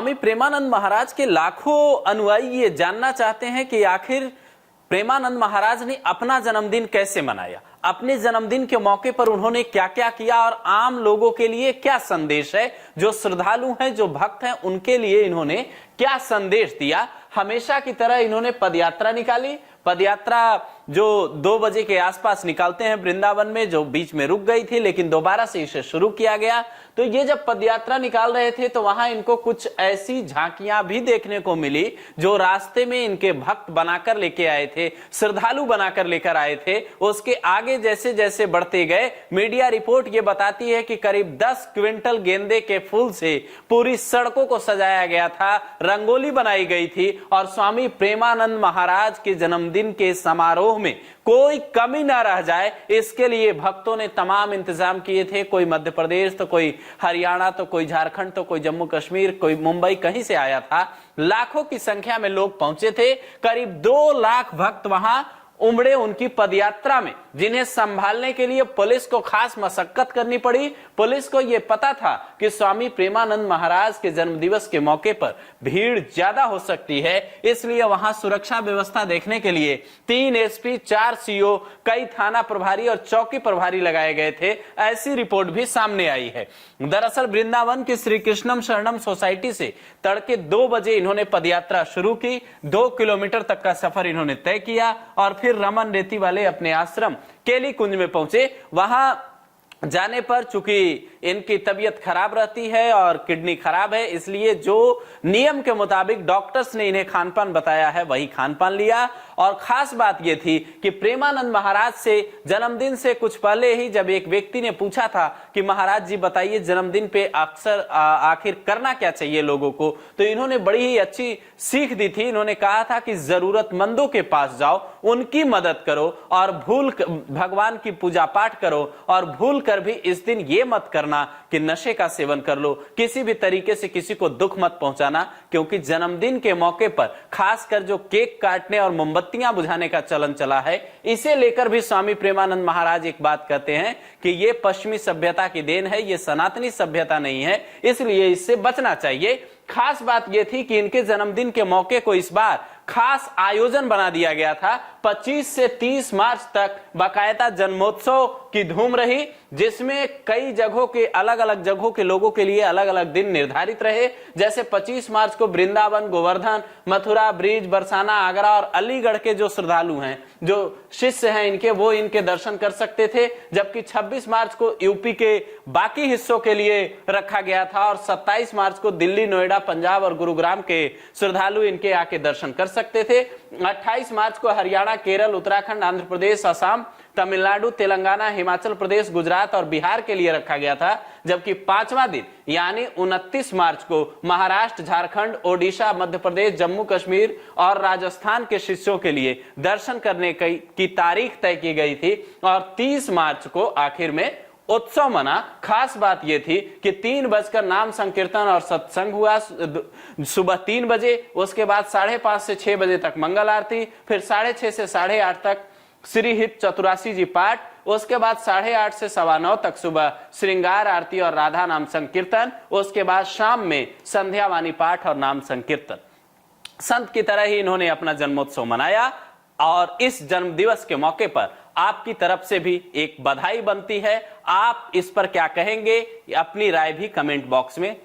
स्वामी प्रेमानंद महाराज के लाखों अनुयायी ये जानना चाहते हैं कि आखिर प्रेमानंद महाराज ने अपना जन्मदिन कैसे मनाया, अपने जन्मदिन के मौके पर उन्होंने क्या क्या किया और आम लोगों के लिए क्या संदेश है, जो श्रद्धालु हैं, जो भक्त हैं, उनके लिए इन्होंने क्या संदेश दिया। हमेशा की तरह इन्होंने पदयात्रा निकाली। पदयात्रा जो 2 बजे के आसपास निकालते हैं वृंदावन में, जो बीच में रुक गई थी, लेकिन दोबारा से इसे शुरू किया गया। तो ये जब पदयात्रा निकाल रहे थे तो वहां इनको कुछ ऐसी झांकियां भी देखने को मिली जो रास्ते में इनके भक्त बनाकर लेके आए थे, श्रद्धालु बनाकर लेकर आए थे। उसके आगे जैसे जैसे बढ़ते गए, मीडिया रिपोर्ट ये बताती है कि करीब 10 क्विंटल गेंदे के फूल से पूरी सड़कों को सजाया गया था, रंगोली बनाई गई थी और स्वामी प्रेमानंद महाराज के जन्मदिन के समारोह में कोई कमी ना रह जाए, इसके लिए भक्तों ने तमाम इंतजाम किए थे। कोई मध्य प्रदेश तो कोई हरियाणा तो कोई झारखंड तो कोई जम्मू कश्मीर, कोई मुंबई, कहीं से आया था। लाखों की संख्या में लोग पहुंचे थे। करीब 2 लाख भक्त वहां उमड़े उनकी पदयात्रा में, जिन्हें संभालने के लिए पुलिस को खास मशक्कत करनी पड़ी। पुलिस को यह पता था कि स्वामी प्रेमानंद महाराज के जन्मदिवस के मौके पर भीड़ ज्यादा हो सकती है, इसलिए वहां सुरक्षा व्यवस्था देखने के लिए 3 एसपी, 4 सीओ, कई थाना प्रभारी और चौकी प्रभारी लगाए गए थे। ऐसी रिपोर्ट भी सामने आई है। दरअसल वृंदावन की श्री कृष्णम शरणम सोसाइटी से तड़के 2 बजे इन्होंने पदयात्रा शुरू की। 2 किलोमीटर तक का सफर इन्होंने तय किया और फिर रमन रेती वाले अपने आश्रम केली कुंज में पहुंचे। वहां जाने पर चूंकि इनकी तबीयत खराब रहती है और किडनी खराब है, इसलिए जो नियम के मुताबिक डॉक्टर्स ने इन्हें खानपान बताया है वही खानपान लिया। और खास बात यह थी कि प्रेमानंद महाराज से जन्मदिन से कुछ पहले ही जब एक व्यक्ति ने पूछा था कि महाराज जी बताइए जन्मदिन पे अक्सर आखिर करना क्या चाहिए लोगों को, तो इन्होंने बड़ी ही अच्छी सीख दी थी। इन्होंने कहा था कि जरूरतमंदों के पास जाओ, उनकी मदद करो और भगवान की पूजा पाठ करो और भूल कर भी इस दिन ये मत करना कि नशे का सेवन कर लो, किसी भी तरीके से किसी को दुख मत पहुंचाना, क्योंकि जन्मदिन के मौके पर खासकर जो केक काटने और मोमबत्तियां बुझाने का चलन चला है, इसे लेकर भी स्वामी प्रेमानंद महाराज एक बात कहते हैं कि ये पश्चिमी सभ्यता की देन है, ये सनातनी सभ्यता नहीं है, इसलिए इससे बचना चाहिए। खास बात यह थी कि इनके जन्मदिन के मौके को इस बार खास आयोजन बना दिया गया था। 25 से 30 मार्च तक बाकायदा जन्मोत्सव की धूम रही, जिसमें कई जगहों के अलग अलग जगहों के लोगों के लिए अलग अलग दिन निर्धारित रहे। जैसे 25 मार्च को वृंदावन, गोवर्धन, मथुरा, ब्रिज, बरसाना, आगरा और अलीगढ़ के जो श्रद्धालु हैं, जो शिष्य हैं इनके, वो इनके दर्शन कर सकते थे। जबकि 26 मार्च को यूपी के बाकी हिस्सों के लिए रखा गया था और 27 मार्च को दिल्ली, नोएडा, पंजाब और गुरुग्राम के श्रद्धालु इनके आके दर्शन कर सकते थे। 28 मार्च को हरियाणा, केरल, उत्तराखंड, आंध्र प्रदेश, असम, तमिलनाडु, तेलंगाना, हिमाचल प्रदेश, गुजरात और बिहार के लिए रखा गया था। जबकि 5वां दिन यानी 29 मार्च को महाराष्ट्र, झारखंड, ओडिशा, मध्य प्रदेश, जम्मू कश्मीर और राजस्थान के शिष्यों के लिए दर्शन करने की तारीख तय की गई थी और 30 मार्च को आखिर में उत्सव मना। खास बात यह थी कि 3 बजकर नाम संकीर्तन और सत्संग हुआ सुबह 3 बजे, उसके बाद 5:30 से 6 बजे तक मंगल आरती, फिर 6:30 से 8:30 तक श्री हित चतुरासी जी पाठ, उसके बाद 8:30 से 9:15 तक सुबह श्रृंगार आरती और राधा नाम संकीर्तन, उसके बाद शाम में संध्या वाणी पाठ और नाम संकीर्तन। संत की तरह ही इन्होंने अपना जन्मोत्सव मनाया और इस जन्म दिवस के मौके पर आपकी तरफ से भी एक बधाई बनती है। आप इस पर क्या कहेंगे, अपनी राय भी कमेंट बॉक्स में